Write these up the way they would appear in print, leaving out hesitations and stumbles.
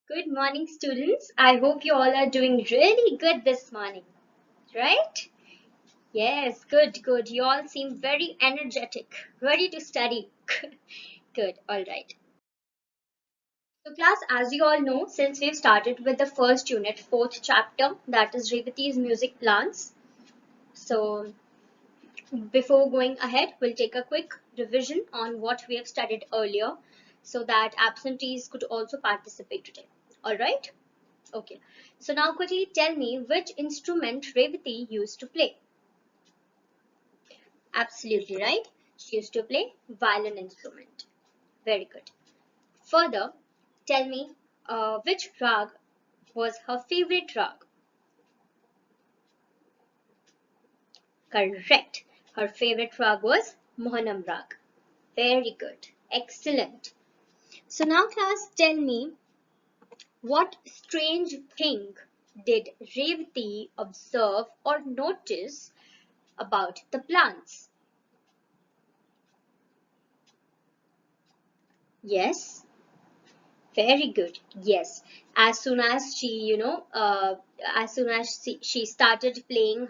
Good morning, students. I hope you all are doing really good this morning, right? Yes, good, good. You all seem very energetic, ready to study. Good, all right. So, class, as you all know, since we've started with the first unit, fourth chapter, that is Revathi's music plans. So, before going ahead, we'll take a quick revision on what we have studied earlier so that absentees could also participate today. All right? Okay, so now quickly tell me which instrument Revathi used to play. Absolutely right. She used to play violin instrument. Very good. Further, tell me which rag was her favorite rag. Correct. Her favorite rag was Mohanam rag. Very good. Excellent. So now class, tell me what strange thing did Revathi observe or notice about the plants? Yes, very good. Yes. As soon as she started playing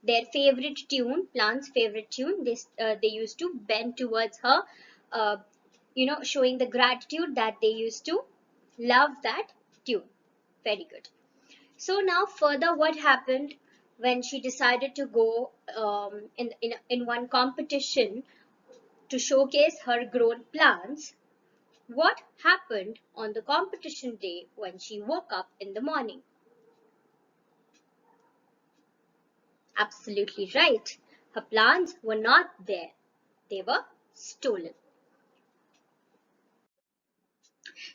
their favorite tune, plant's favorite tune, they used to bend towards her, uh, showing the gratitude that they used to love that tune. Very good. So now further, what happened when she decided to go in one competition to showcase her grown plants? What happened on the competition day when she woke up in the morning? Absolutely right. Her plants were not there. They were stolen.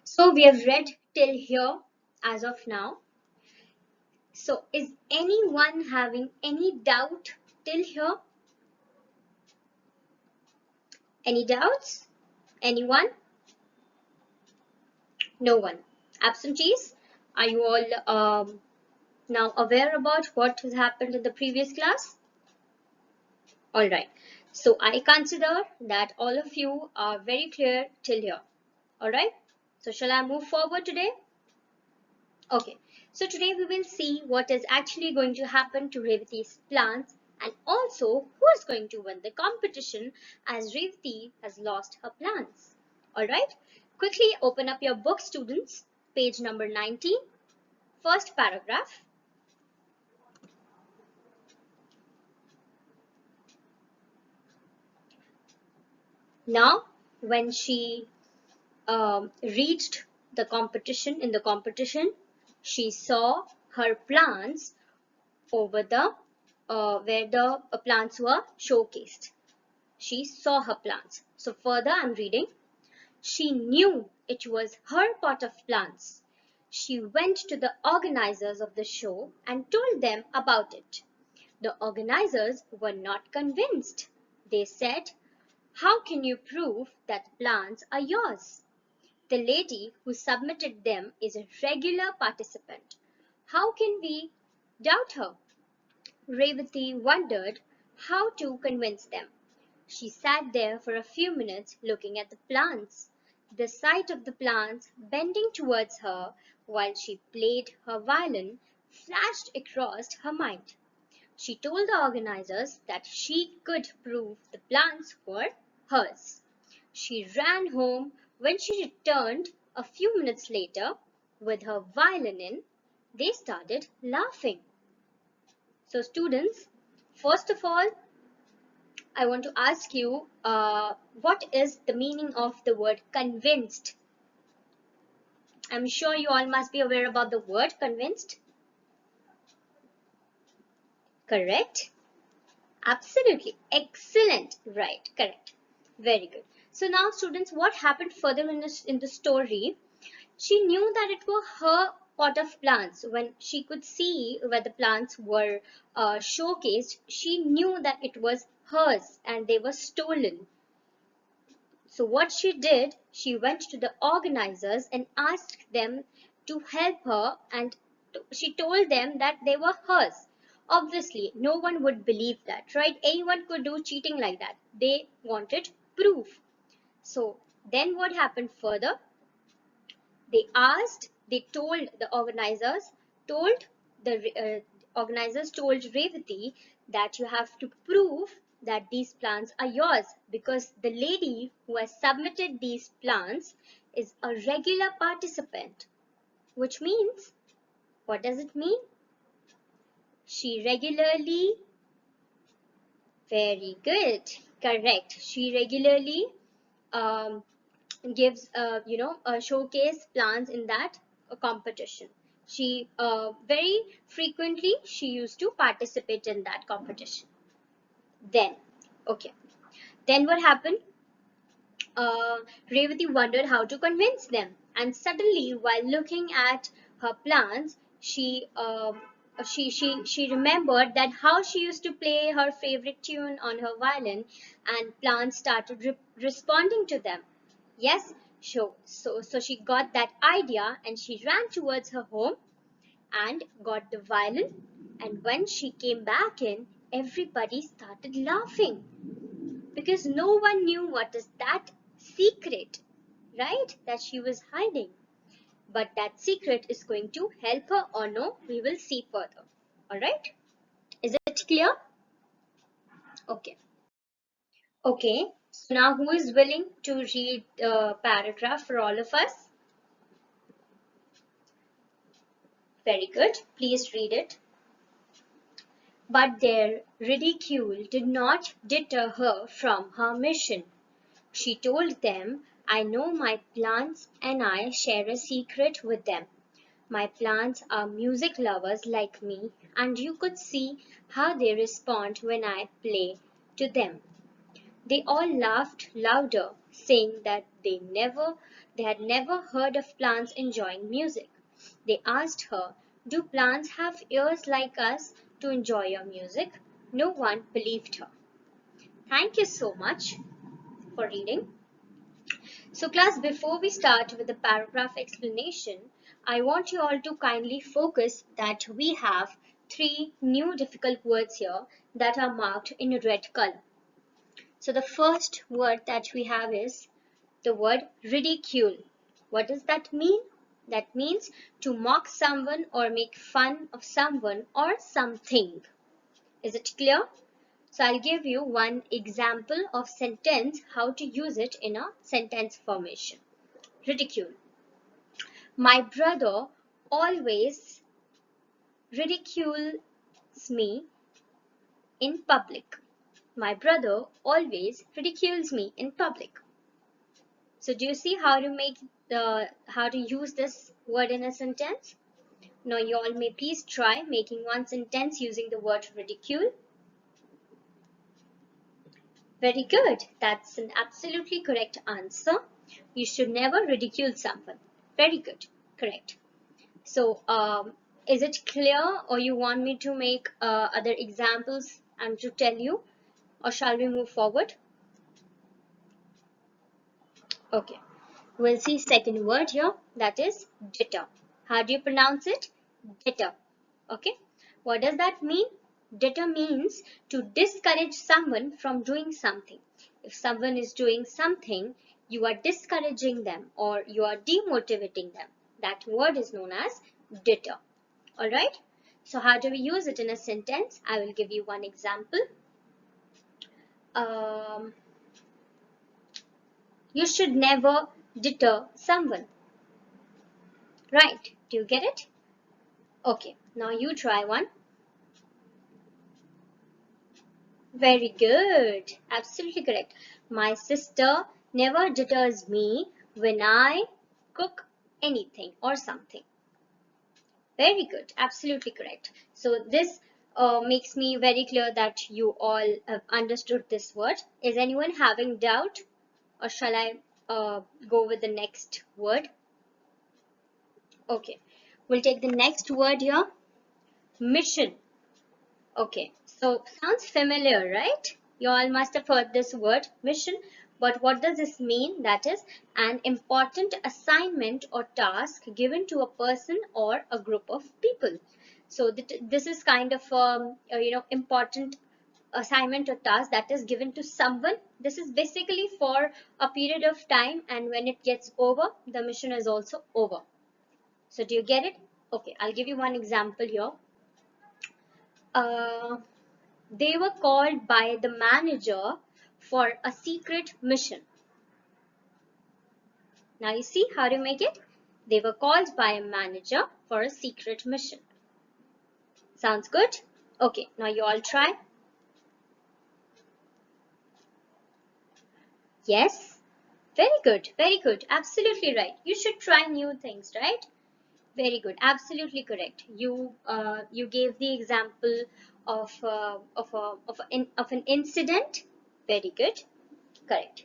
So we have read till here as of now. So is anyone having any doubt till here? Any doubts? Anyone? No one. Absentees? Are you all now aware about what has happened in the previous class? All right. So I consider that all of you are very clear till here. All right. So shall I move forward today? Okay. So today we will see what is actually going to happen to Revathi's plants and also who is going to win the competition as Revathi has lost her plants. All right. Quickly open up your book, students. Page number 19, first paragraph. Now, when she reached the competition, she saw her plants over the where the plants were showcased. She saw her plants. So further I'm reading. She knew it was her pot of plants. She went to the organizers of the show and told them about it. The organizers were not convinced. They said, "How can you prove that plants are yours? The lady who submitted them is a regular participant. How can we doubt her?" Revathi wondered how to convince them. She sat there for a few minutes looking at the plants. The sight of the plants bending towards her while she played her violin flashed across her mind. She told the organizers that she could prove the plants were hers. She ran home. When she returned a few minutes later with her violin, they started laughing. So, students, first of all, I want to ask you what is the meaning of the word convinced? I'm sure you all must be aware about the word convinced. Correct? Absolutely. Excellent. Right. Correct. Very good. So now, students, what happened further in the story? She knew that it was her pot of plants. When she could see where the plants were showcased, she knew that it was hers and they were stolen. So what she did, she went to the organizers and asked them to help her, and she told them that they were hers. Obviously, no one would believe that, right? Anyone could do cheating like that. They wanted proof. So then what happened further? They asked they told the told organizers told Revathi that you have to prove that these plants are yours, because the lady who has submitted these plants is a regular participant, which means, what does it mean? She regularly, very good, correct. She regularly um, gives showcase plants in that competition. She very frequently she used to participate in that competition. Then, okay, then what happened? Revathi wondered how to convince them, and suddenly, while looking at her plants, she remembered that how she used to play her favorite tune on her violin, and plants started responding to them. Yes, so she got that idea, and she ran towards her home and got the violin. And when she came back in, everybody started laughing because no one knew what is that secret, right? That she was hiding. But that secret is going to help her or no, we will see further. All right? Is it clear? Okay. Okay. So now who is willing to read the paragraph for all of us? Very good. Please read it. But their ridicule did not deter her from her mission. She told them, I know my plants and I share a secret with them. My plants are music lovers like me, and you could see how they respond when I play to them. They all laughed louder, saying that they had never heard of plants enjoying music. They asked her, do plants have ears like us to enjoy your music? No one believed her. Thank you so much for reading. So class, before we start with the paragraph explanation, I want you all to kindly focus that we have three new difficult words here that are marked in red color. So the first word that we have is the word ridicule. What does that mean? That means to mock someone or make fun of someone or something. Is it clear? So I'll give you one example of sentence, how to use it in a sentence formation. Ridicule. My brother always ridicules me in public. My brother always ridicules me in public. So do you see how to make how to use this word in a sentence? Now you all may please try making one sentence using the word ridicule. Very good. That's an absolutely correct answer. You should never ridicule someone. Very good. Correct. So, is it clear, or you want me to make other examples and to tell you, or shall we move forward? Okay, we'll see second word here, that is deter. How do you pronounce it? Deter. Okay, what does that mean? Deter means to discourage someone from doing something. If someone is doing something, you are discouraging them or you are demotivating them. That word is known as deter. All right. So how do we use it in a sentence? I will give you one example. Um, you should never deter someone. Right. Do you get it? Okay. Now you try one. Very good. Absolutely correct. My sister never deters me when I cook anything or something. Very good. Absolutely correct. So this makes me very clear that you all have understood this word. Is anyone having doubt, or shall I go with the next word? Okay. We'll take the next word here. Mission. Okay, so sounds familiar, right? You all must have heard this word, mission. But what does this mean? That is an important assignment or task given to a person or a group of people. So this is kind of important assignment or task that is given to someone. This is basically for a period of time, and when it gets over, the mission is also over. So do you get it? Okay, I'll give you one example here. Uh, they were called by the manager for a secret mission. Now you see how to make it? They were called by a manager for a secret mission. Sounds good? Okay, now you all try. Yes? Very good, very good. Absolutely right. You should try new things, right? Very good. Absolutely correct. You gave the example of an incident. Very good. Correct.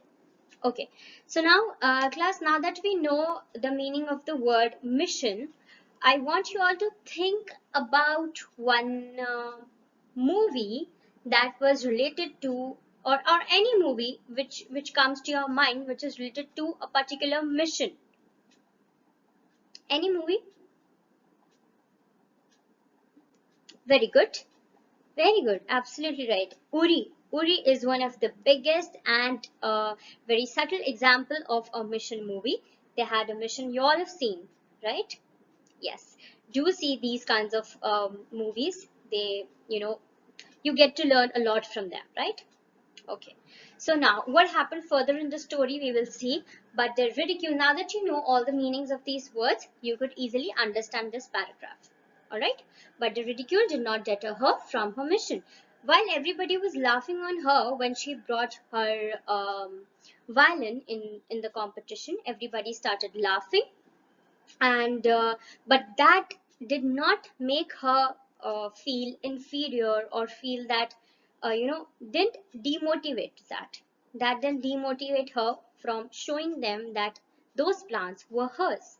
Okay, so now, class, now that we know the meaning of the word mission, I want you all to think about one movie that was related to, or any movie which comes to your mind, which is related to a particular mission. Any movie? Very good. Very good. Absolutely right. Uri. Uri is one of the biggest and very subtle example of a mission movie. They had a mission you all have seen, right? Yes. Do see these kinds of movies. They, you get to learn a lot from them, right? Okay. So now what happened further in the story we will see. But the ridicule, now that you know all the meanings of these words, you could easily understand this paragraph. Alright. But the ridicule did not deter her from her mission. While everybody was laughing on her when she brought her violin in the competition, everybody started laughing, and but that did not make her feel inferior or feel that didn't demotivate that didn't demotivate her from showing them that those plants were hers.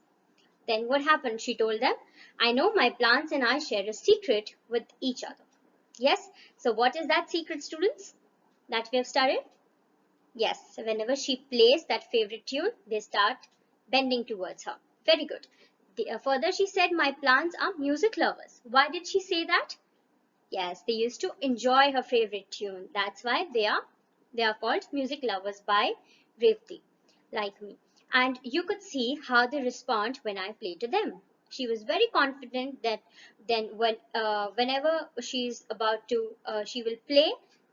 Then what happened? She told them, I know my plants and I share a secret with each other. Yes, so what is that secret, students, that we have started? Yes, whenever she plays that favorite tune, they start bending towards her. Very good. Further, she said, my plants are music lovers. Why did she say that? Yes, they used to enjoy her favorite tune. That's why they are called music lovers by Revathi, like me. And you could see how they respond when I play to them. She was very confident that then whenever she's about to she will play,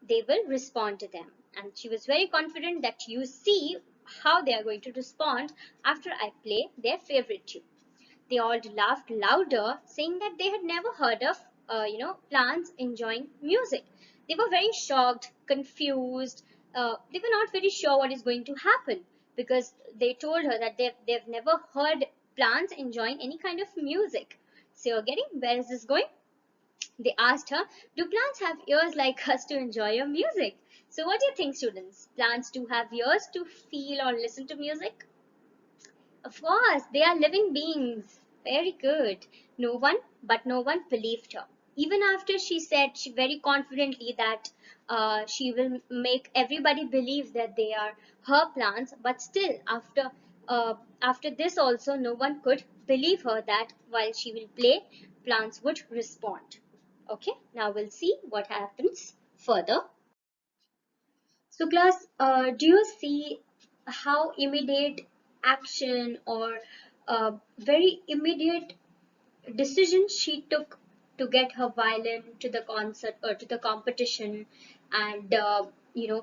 they will respond to them. And she was very confident that you see how they are going to respond after I play their favorite tune. They all laughed louder, saying that they had never heard of, plants enjoying music. They were very shocked, confused. They were not very sure what is going to happen, because they told her that they've never heard plants enjoying any kind of music. So you're getting where is this going? They asked her, do plants have ears like us to enjoy your music? So what do you think, students? Plants do have ears to feel or listen to music? Of course, they are living beings. Very good. No one believed her. Even after she said she very confidently that she will make everybody believe that they are her plants, but still after this also no one could believe her that while she will play, plants would respond. Okay, now we'll see what happens further. So class, do you see how immediate action or very immediate decision she took to get her violin to the concert or to the competition, and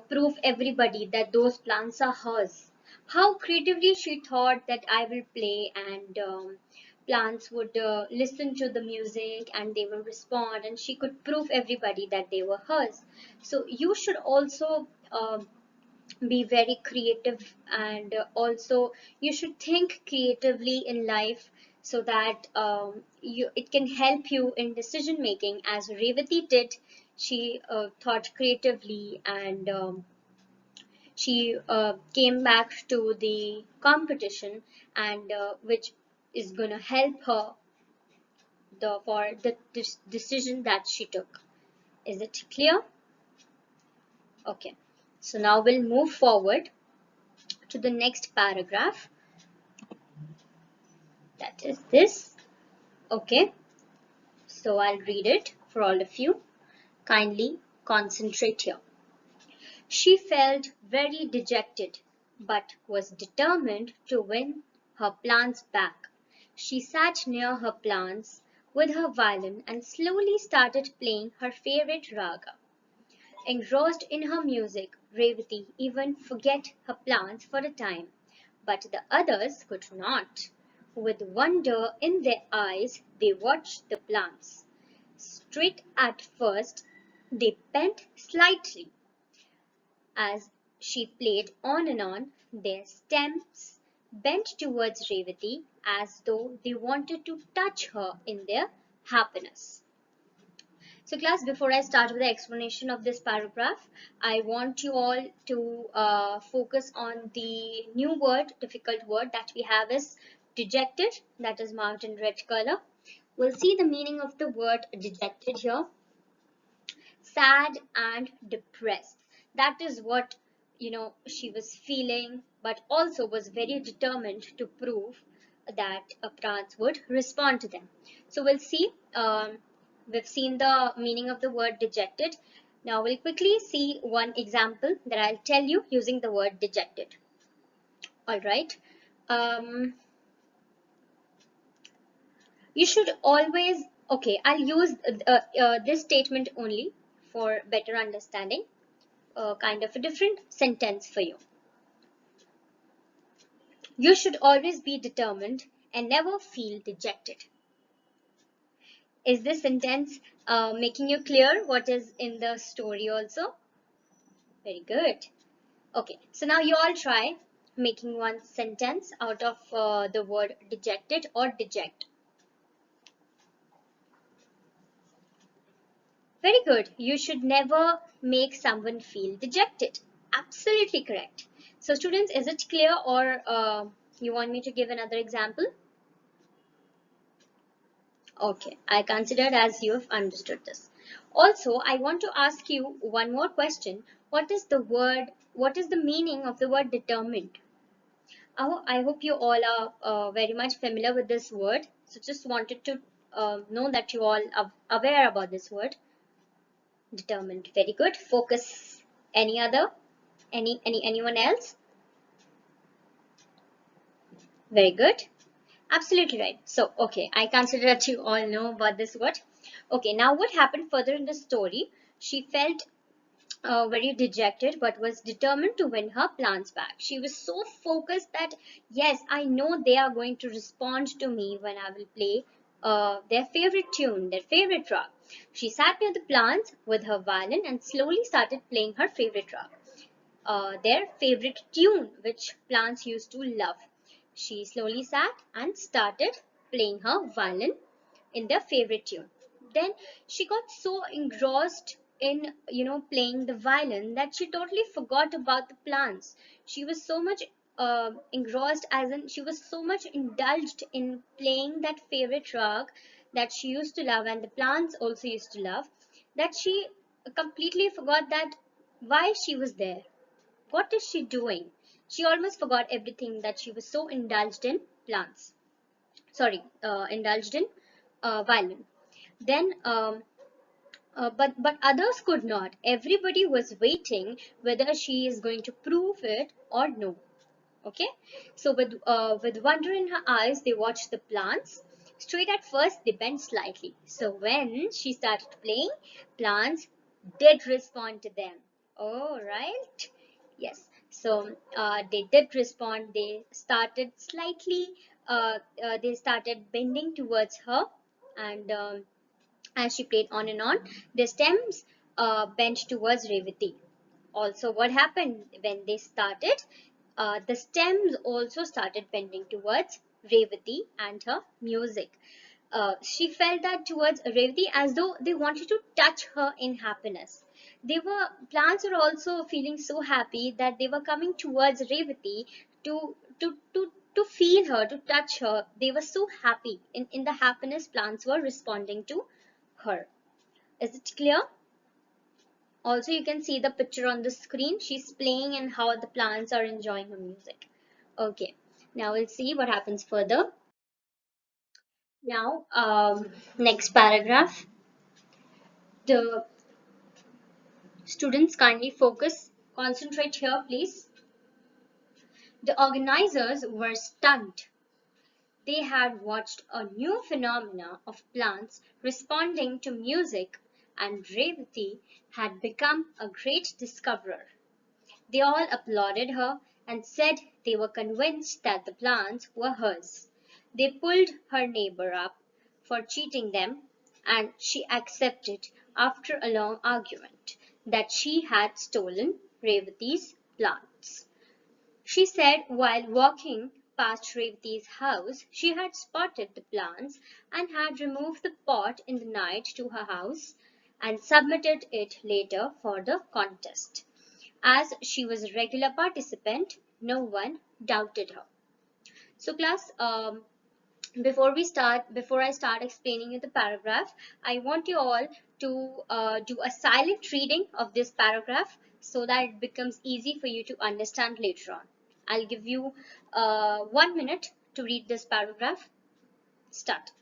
prove everybody that those plants are hers? How creatively she thought that I will play, and plants would listen to the music and they will respond, and she could prove everybody that they were hers. So you should also be very creative, and also you should think creatively in life, so that it can help you in decision making, as Revathi did. She thought creatively, and she came back to the competition, and which is going to help her for the decision that she took. Is it clear? Okay, so now we'll move forward to the next paragraph, that is this. Okay, so I'll read it for all of you. Kindly concentrate here. She felt very dejected, but was determined to win her plans back. She sat near her plants with her violin and slowly started playing her favorite raga. Engrossed in her music, Revathi even forget her plans for a time. But the others could not. With wonder in their eyes, they watched the plants. Straight at first, they bent slightly. As she played on and on, their stems bent towards Revathi as though they wanted to touch her in their happiness. So class, before I start with the explanation of this paragraph, I want you all to focus on the new word, difficult word that we have is dejected, that is marked in red color. We'll see the meaning of the word dejected here. Sad and depressed. That is what she was feeling, but also was very determined to prove that Prance would respond to them. So we'll see. We've seen the meaning of the word dejected. Now we'll quickly see one example that I'll tell you using the word dejected. All right. Um, you should always. Okay, I'll use this statement only for better understanding. Kind of a different sentence for you. You should always be determined and never feel dejected. Is this sentence making you clear what is in the story also? Very good. Okay, so now you all try making one sentence out of the word dejected or deject. Very good. You should never make someone feel dejected. Absolutely correct. So students, is it clear or you want me to give another example? Okay, I considered as you have understood this. Also, I want to ask you one more question. What is the meaning of the word determined? I hope you all are very much familiar with this word. So just wanted to know that you all are aware about this word. Determined. Very good. Focus. Any other? Anyone else? Very good. Absolutely right. So, okay, I consider that you all know about this word. Okay, now what happened further in the story? She felt very dejected but was determined to win her plans back. She was so focused that, yes, I know they are going to respond to me when I will play their favorite tune, their favorite rag. She sat near the plants with her violin and slowly started playing her favorite rag, their favorite tune, which plants used to love. She slowly sat and started playing her violin in their favorite tune. Then she got so engrossed in playing the violin that she totally forgot about the plants. She was so much engrossed, as in she was so much indulged in playing that favorite rag that she used to love and the plants also used to love, that she completely forgot that why she was there, what is she doing? She almost forgot everything that she was so indulged in plants. Sorry, indulged in violin. Then, but others could not. Everybody was waiting whether she is going to prove it or no. Okay, so with wonder in her eyes, they watched the plants. Straight at first, they bent slightly. So when she started playing, plants did respond to them. Oh, right. Yes. So they did respond. They started slightly. They started bending towards her, and as she played on and on, the stems bent towards Revathi. Also, what happened when they started? The stems also started bending towards Revathi and her music. She felt that towards Revathi as though they wanted to touch her in happiness. Plants were also feeling so happy that they were coming towards Revathi to to feel her, to touch her. They were so happy. In the happiness, plants were responding to her. Is it clear? Also, you can see the picture on the screen. She's playing and how the plants are enjoying her music. Okay, now we'll see what happens further. Now, next paragraph. The students kindly focus, concentrate here, please. The organizers were stunned. they had watched a new phenomena of plants responding to music, and Revathi had become a great discoverer. They all applauded her and said they were convinced that the plants were hers. They pulled her neighbor up for cheating them, and she accepted, after a long argument, that she had stolen Revathi's plants. She said while walking past Revathi's house, she had spotted the plants and had removed the pot in the night to her house and submitted it later for the contest. As she was a regular participant, no one doubted her. So, class, before I start explaining you the paragraph, I want you all to do a silent reading of this paragraph so that it becomes easy for you to understand later on. I'll give you 1 minute to read this paragraph. Start.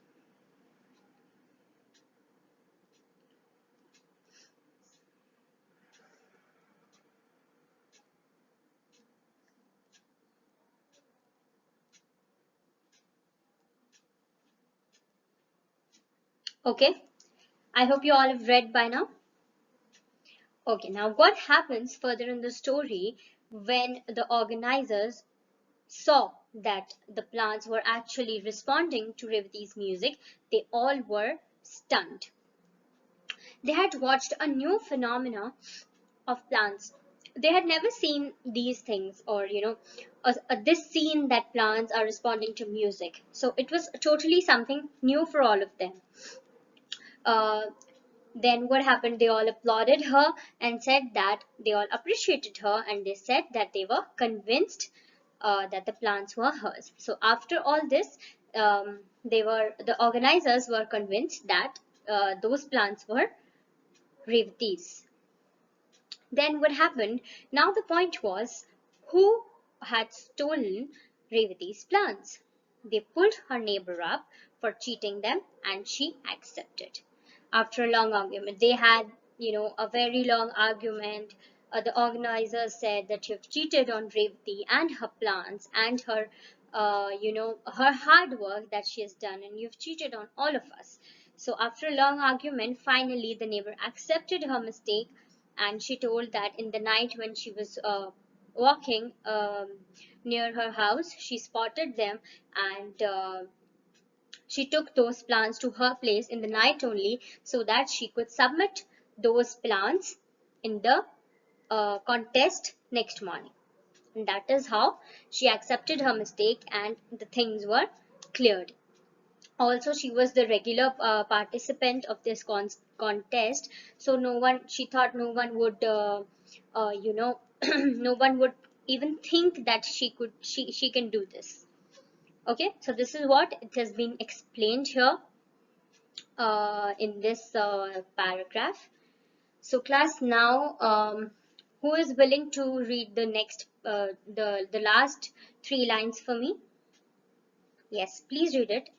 Okay, I hope you all have read by now. Okay, now what happens further in the story when the organizers saw that the plants were actually responding to Revathi's music? They all were stunned. They had watched a new phenomena of plants. They had never seen these things, or this scene that plants are responding to music. So it was totally something new for all of them. Uh, then what happened? They all applauded her and said that they all appreciated her, and they said that they were convinced that the plants were hers. So after all this, the organizers were convinced that those plants were Revati's. Then what happened? Now the point was, who had stolen Revati's plants? They pulled her neighbor up for cheating them, and she accepted. After a long argument, they had, a very long argument. The organizers said that you've cheated on Revati and her plants and her, her hard work that she has done, and you've cheated on all of us. So after a long argument, finally the neighbor accepted her mistake, and she told that in the night when she was walking near her house, she spotted them, and she took those plants to her place in the night only so that she could submit those plants in the contest next morning. And that is how she accepted her mistake and the things were cleared. Also, she was the regular participant of this contest, so she thought no one would no one would even think that she can do this. Okay, so this is what it has been explained here in this paragraph. So class, now who is willing to read the next the last 3 lines for me? Yes, please read it.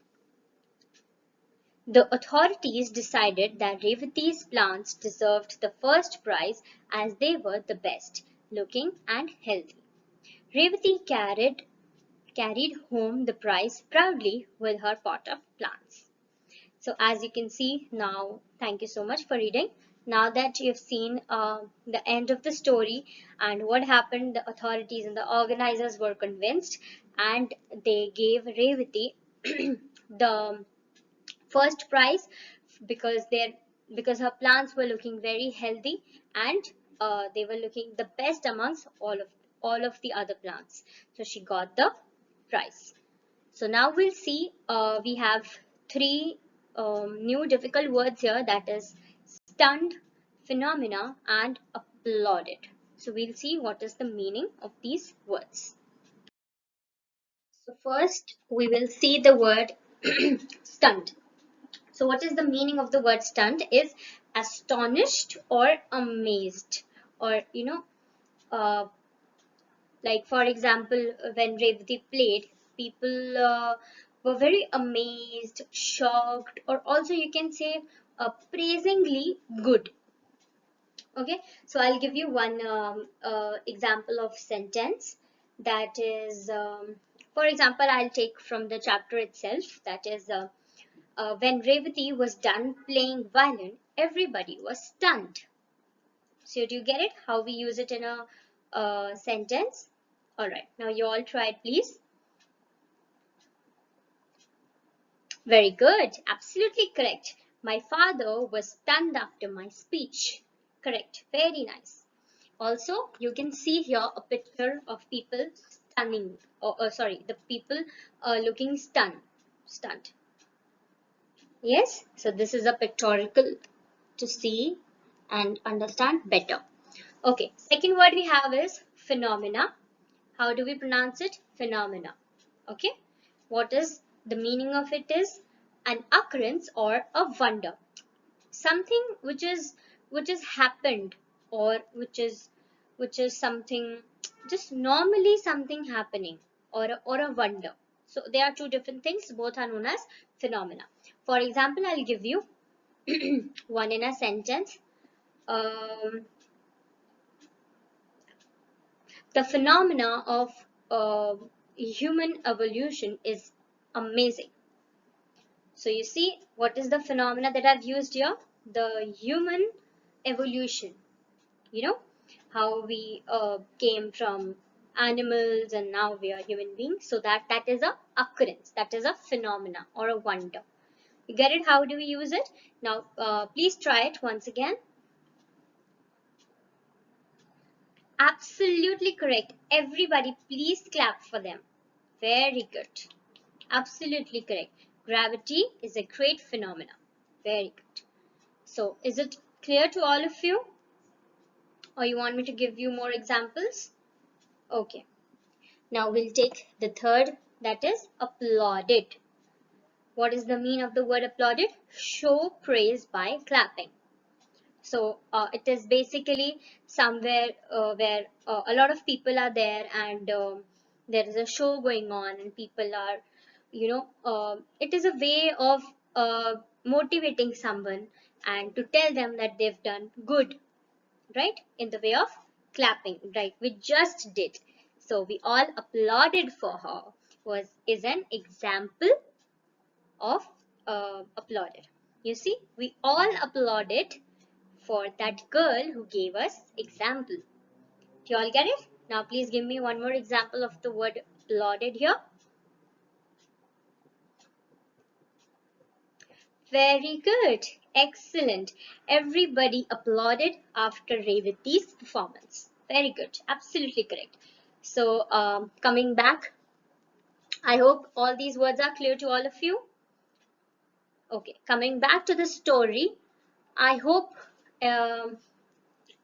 The authorities decided that Revati's plants deserved the first prize as they were the best looking and healthy. Revati carried home the prize proudly with her pot of plants. So as you can see now, thank you so much for reading. Now that you've seen the end of the story and what happened, the authorities and the organizers were convinced, and they gave Revati the first prize because her plants were looking very healthy, and they were looking the best amongst all of the other plants. So she got the prize. So now we'll see, we have three new difficult words here, that is stunned, phenomena, and applauded. So we'll see what is the meaning of these words. So first we will see the word stunned. So what is the meaning of the word stunned? Is astonished or amazed, or uh, like for example, when Revati played, people were very amazed, shocked, or also you can say praisingly good. Okay, so I'll give you one example of sentence, that is For example, I'll take from the chapter itself, that is, when Revathi was done playing violin, everybody was stunned. So do you get it? How we use it in a sentence? All right. Now you all try it, please. Very good. Absolutely correct. My father was stunned after my speech. Correct. Very nice. Also, you can see here a picture of people stunning. Sorry, the people looking stunned. Yes. So this is a pictorial to see and understand better. Okay. Second word we have is phenomena. How do we pronounce it? Phenomena. Okay. What is the meaning of it is an occurrence or a wonder. Something which is happened, or which is something just normally something happening, or a wonder. So there are two different things. Both are known as phenomena. For example, I'll give you one in a sentence. The phenomena of human evolution is amazing. So you see, what is the phenomena that I've used here? The human evolution. You know, how we came from animals and now we are human beings. So that is a occurrence. That is a phenomena or a wonder. You get it? How do we use it? Now, please try it once again. Absolutely correct. Everybody, please clap for them. Very good. Absolutely correct. Gravity is a great phenomenon. Very good. So, is it clear to all of you? Or you want me to give you more examples? Okay. Now we'll take the third, that is applauded. What is the meaning of the word applauded? Show praise by clapping. So it is basically somewhere where a lot of people are there, and there is a show going on and people are, it is a way of motivating someone and to tell them that they've done good, right? In the way of clapping, right? We just did. So we all applauded for her. Is an example of applauded. You see, we all applauded for that girl who gave us example. Do you all get it? Now please give me one more example of the word applauded here. Very good. Excellent. Everybody applauded after Revathi's performance. Very good. Absolutely correct. So coming back, I hope all these words are clear to all of you. Okay, coming back to the story, I hope um,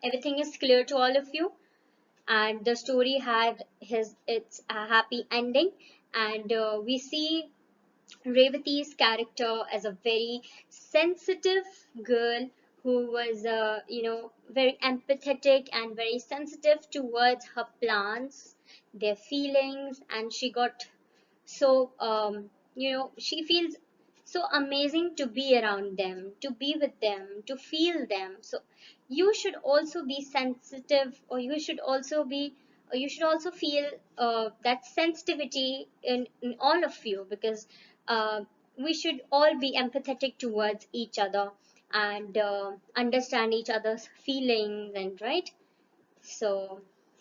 everything is clear to all of you, and the story had its a happy ending, and we see Revathi's character as a very sensitive girl who was, very empathetic and very sensitive towards her plants, their feelings, and she got so, she feels so amazing to be around them, to be with them, to feel them. So you should also be sensitive, or you should also feel that sensitivity in all of you, because we should all be empathetic towards each other and understand each other's feelings, and right. So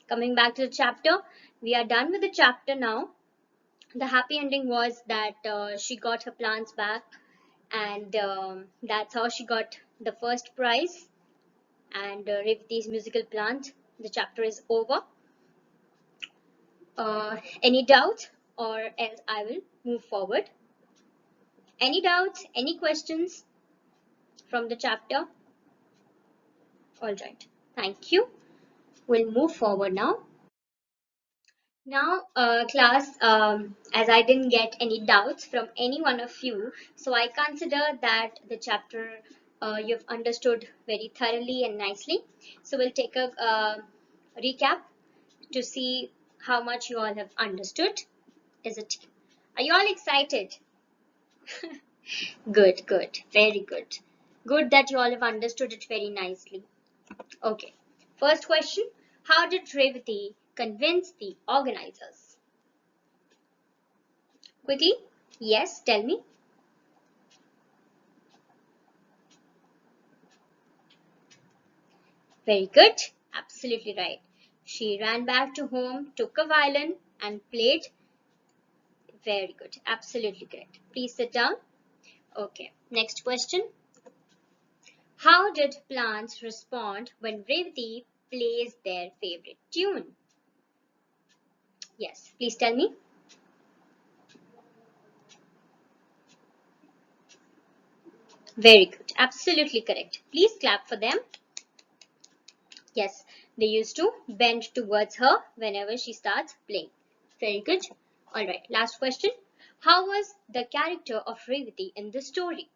coming back to the chapter, we are done with the chapter now. The happy ending was that she got her plants back, and that's how she got the first prize. And Revati's musical plant. The chapter is over. Any doubts, or else I will move forward? Any doubts? Any questions from the chapter? All right. Thank you. We'll move forward now. Now, class, as I didn't get any doubts from any one of you, so I consider that the chapter you've understood very thoroughly and nicely. So we'll take a recap to see how much you all have understood. Are you all excited? Good, good, very good. Good that you all have understood it very nicely. Okay. First question, how did Revati convince the organizers? Quickly. Yes, tell me. Very good. Absolutely right. She ran back to home, took a violin, and played. Very good. Absolutely correct. Please sit down. Okay. Next question. How did plants respond when Revathi plays their favorite tune? Yes, please tell me. Very good. Absolutely correct. Please clap for them. Yes, they used to bend towards her whenever she starts playing. Very good. All right, last question. How was the character of Revathi in the story?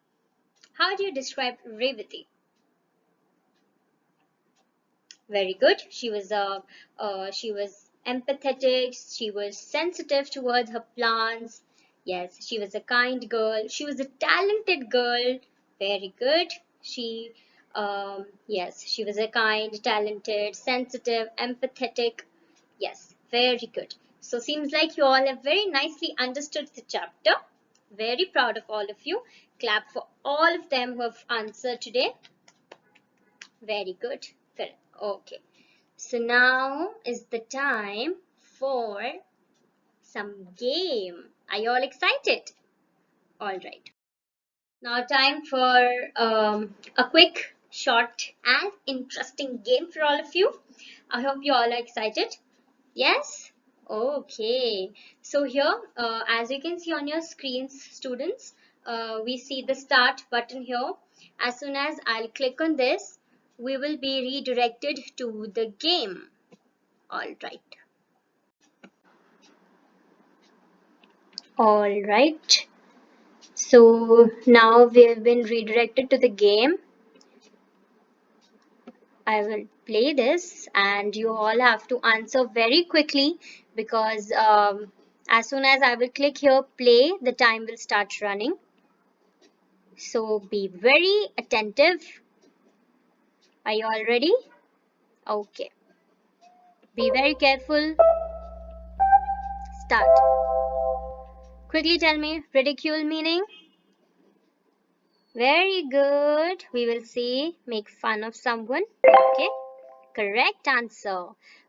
How do you describe Revathi? Very good. She was empathetic. She was sensitive towards her plants. Yes, she was a kind girl. She was a talented girl. Very good. Yes, she was a kind, talented, sensitive, empathetic. Yes, very good. So seems like you all have very nicely understood the chapter. Very proud of all of you. Clap for all of them who have answered today. Very good. Correct. Okay. So now is the time for some game. Are you all excited? All right. Now time for a quick, short and interesting game for all of you. I hope you all are excited. Yes? Okay. So here, as you can see on your screens, students, we see the start button here. As soon as I'll click on this, we will be redirected to the game. All right. All right. So now we have been redirected to the game. I will play this and you all have to answer very quickly because as soon as I will click here play, the time will start running. So be very attentive. Are you all ready? Okay. Be very careful. Start. Quickly tell me ridicule meaning. Very good. We will see. Make fun of someone. Okay. Correct answer.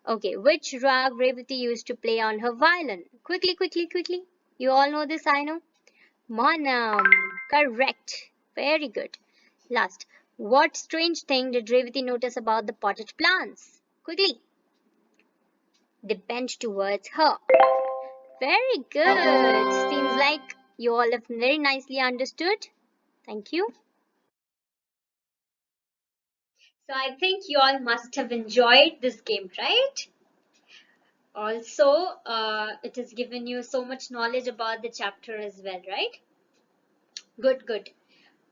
Okay, which rag Revathi used to play on her violin? Quickly, quickly, quickly. You all know this, I know. Manam. Correct. Very good. Last. What strange thing did Revathi notice about the potted plants? Quickly. They bent towards her. Very good. Seems like you all have very nicely understood. Thank you. So I think you all must have enjoyed this game, right? Also, it has given you so much knowledge about the chapter as well, right? Good, good.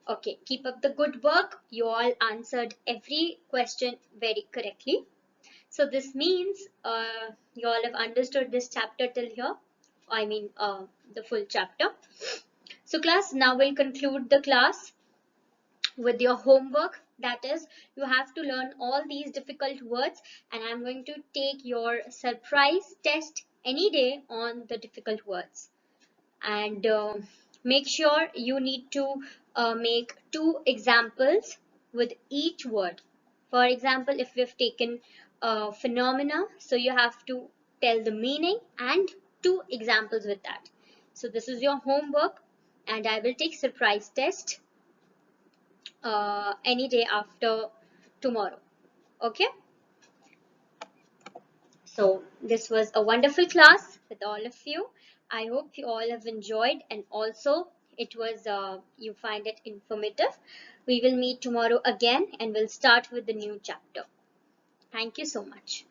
Okay, keep up the good work. You all answered every question very correctly. So this means you all have understood this chapter till here. I mean, the full chapter. So class, now we'll conclude the class with your homework. That is, you have to learn all these difficult words and I'm going to take your surprise test any day on the difficult words. And make sure you need to make two examples with each word. For example, if we've taken phenomena, so you have to tell the meaning and two examples with that. So this is your homework and I will take surprise test any day after tomorrow. Okay, so this was a wonderful class with all of you. I hope you all have enjoyed and also it was you find it informative. We will meet tomorrow again and we'll start with the new chapter. Thank you so much.